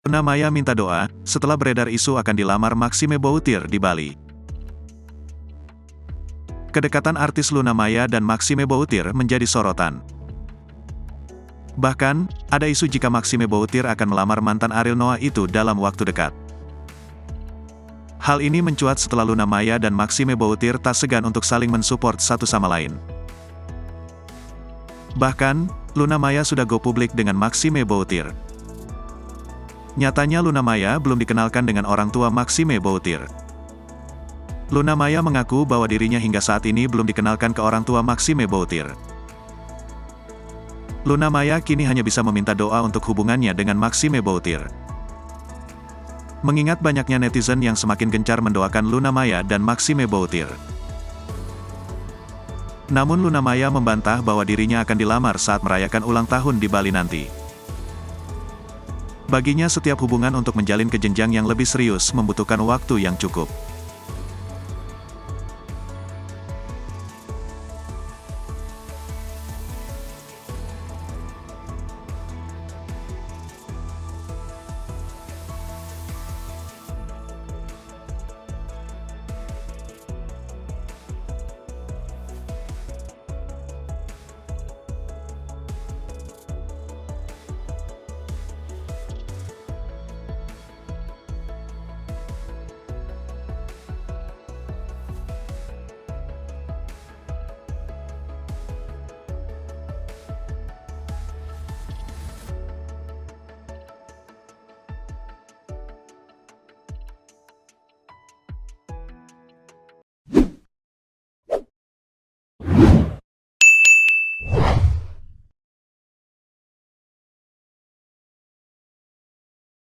Luna Maya minta doa, setelah beredar isu akan dilamar Maxime Boutir di Bali. Kedekatan artis Luna Maya dan Maxime Boutir menjadi sorotan. Bahkan, ada isu jika Maxime Boutir akan melamar mantan Ariel Noah itu dalam waktu dekat. Hal ini mencuat setelah Luna Maya dan Maxime Boutir tak segan untuk saling mensupport satu sama lain. Bahkan, Luna Maya sudah go publik dengan Maxime Boutir. Nyatanya Luna Maya belum dikenalkan dengan orang tua Maxime Boutir. Luna Maya mengaku bahwa dirinya hingga saat ini belum dikenalkan ke orang tua Maxime Boutir. Luna Maya kini hanya bisa meminta doa untuk hubungannya dengan Maxime Boutir. Mengingat banyaknya netizen yang semakin gencar mendoakan Luna Maya dan Maxime Boutir. Namun Luna Maya membantah bahwa dirinya akan dilamar saat merayakan ulang tahun di Bali nanti. Baginya setiap hubungan untuk menjalin ke jenjang yang lebih serius membutuhkan waktu yang cukup.